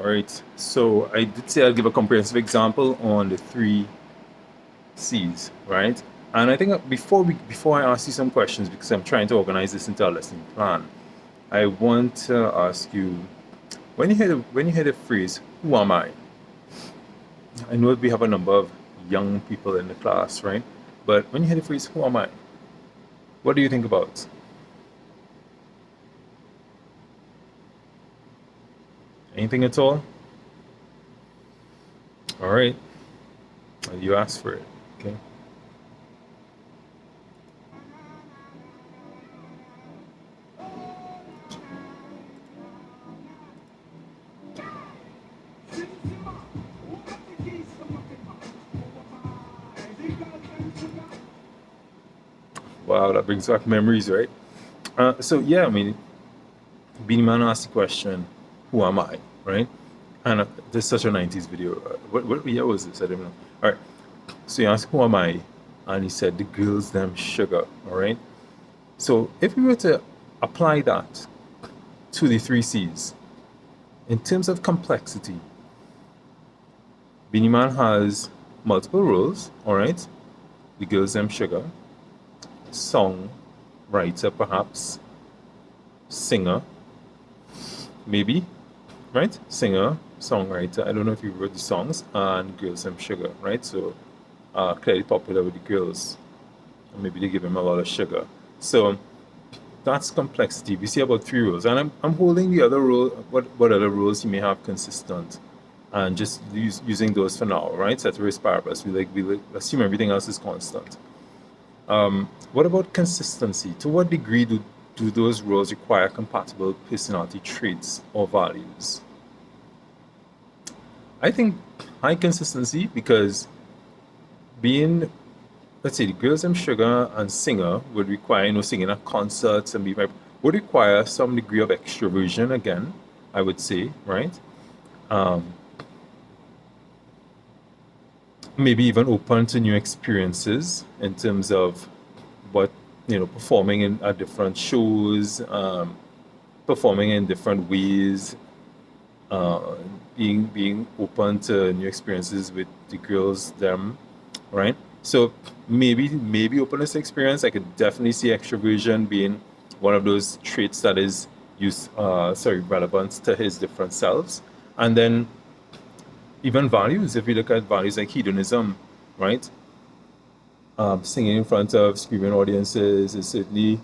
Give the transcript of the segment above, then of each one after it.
All right. So I did say I'll give a comprehensive example on the three C's, right? And I think before I ask you some questions, because I'm trying to organize this into a lesson plan, I want to ask you when you hear the phrase "Who am I?" I know we have a number of young people in the class, right? But when you hear the phrase "Who am I?" What do you think about? Anything at all? All right. You asked for it. Okay. Wow, that brings back memories, right? So yeah, I mean, Beanie Man asked the question, "Who am I?" Right? And this is such a '90s video. What year was this? I don't know. All right. So he asked, "Who am I?" And he said, "The girls them sugar." All right. So if we were to apply that to the three C's in terms of complexity, Beanie Man has multiple roles. All right. The girls them sugar, song writer perhaps, singer maybe, right? Singer, songwriter. I don't know if you wrote the songs, and Girls and Sugar, right? So clearly popular with the girls. Or maybe they give him a lot of sugar. So that's complexity. We see about three roles. And I'm holding the other role, what other roles you may have consistent. And just using those for now, right? Ceteris paribus. We assume everything else is constant. What about consistency? To what degree do those roles require compatible personality traits or values? I think high consistency because being, let's say, the girls and sugar and singer would require, singing at concerts and would require some degree of extroversion again, I would say, right? Um, Maybe even open to new experiences in terms of what, performing in at different shows, performing in different ways, uh, being open to new experiences with the girls, them, right? So maybe openness to experience. I could definitely see extroversion being one of those traits that is relevant to his different selves. And then even values, if you look at values like hedonism, right? Singing in front of screaming audiences is certainly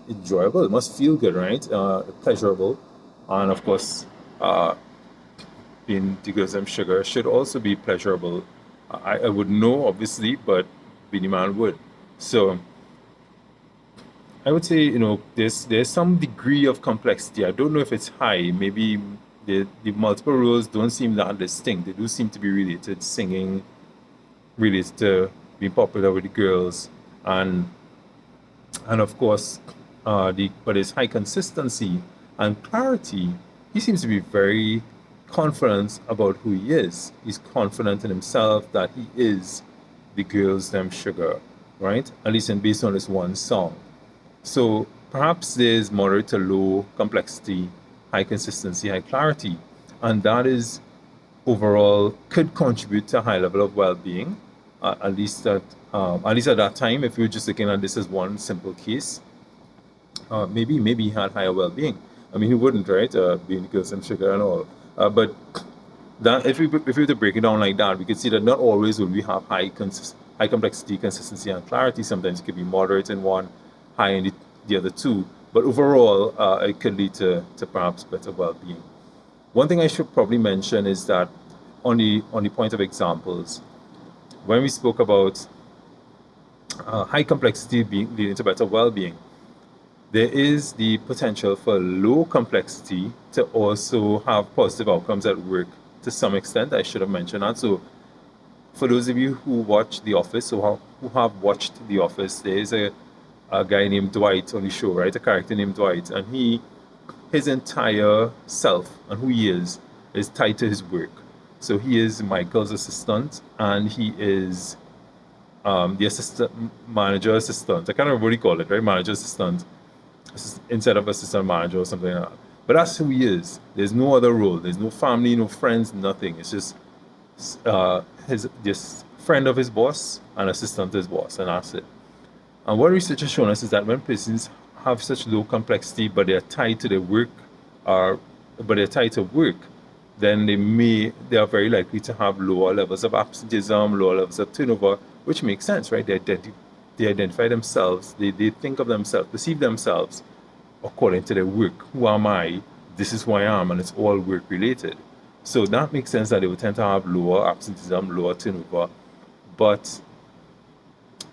enjoyable. It must feel good, right? Pleasurable. And of course, uh, being Diggers and Sugar should also be pleasurable. I would know, obviously, but Beenie Man would. So I would say, there's some degree of complexity. I don't know if it's high. Maybe the multiple roles don't seem that distinct. They do seem to be related. Singing related to being popular with the girls, and of course, but his high consistency and clarity. He seems to be very confident about who he is. He's confident in himself that he is the girls them sugar, right? At least based on this one song. So perhaps there's moderate to low complexity, high consistency, high clarity, and that is overall could contribute to a high level of well-being. At least at that time, if you're just looking at this as one simple case, maybe he had higher well-being. I mean, who wouldn't, right? Being because and sugar and all. But that if we were to break it down like that, we could see that not always will we have high complexity, consistency, and clarity. Sometimes it could be moderate in one, high in the other two. But overall, it could lead to perhaps better well-being. One thing I should probably mention is that on the point of examples, when we spoke about high complexity leading to better well-being, there is the potential for low complexity to also have positive outcomes at work to some extent. I should have mentioned that. So, for those of you who watch The Office or who have watched The Office, there is a guy named Dwight on the show, right? A character named Dwight, and his entire self and who he is tied to his work. So he is Michael's assistant, and he is the assistant manager assistant. I can't remember what he called it, right? Manager assistant instead of assistant manager or something like that. But that's who he is. There's no other role. There's no family, no friends, nothing. It's just his just friend of his boss and assistant to his boss, and that's it. And what research has shown us is that when persons have such low complexity, but they're tied to their work, or but they're tied to work, then they are very likely to have lower levels of absenteeism, lower levels of turnover, which makes sense, right? They identify themselves, they think of themselves, perceive themselves according to their work. Who am I? This is who I am, and it's all work related. So that makes sense that they would tend to have lower absenteeism, lower turnover, but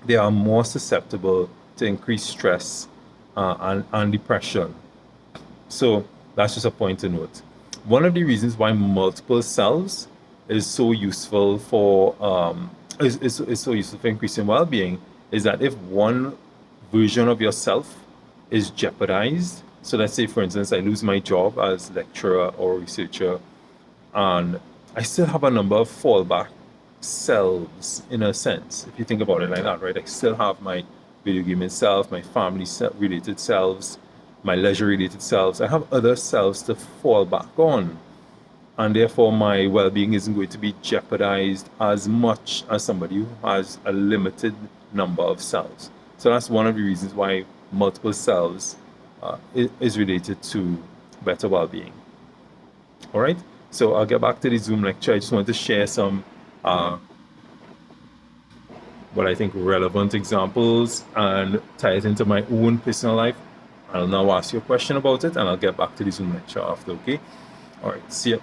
they are more susceptible to increased stress and depression. So that's just a point to note. One of the reasons why multiple selves is so useful for is so useful for increasing well-being is that if one version of yourself is jeopardized, so let's say for instance I lose my job as lecturer or researcher, and I still have a number of fallback selves in a sense, if you think about it like that, right? I still have my video gaming self, my family related selves, my leisure related selves. I have other selves to fall back on, and therefore my well-being isn't going to be jeopardized as much as somebody who has a limited number of selves. So that's one of the reasons why multiple selves is related to better well-being. All right, so I'll get back to the Zoom lecture. I just want to share some what I think relevant examples and tie it into my own personal life. I'll now ask you a question about it, and I'll get back to the Zoom lecture after, okay? All right, see you.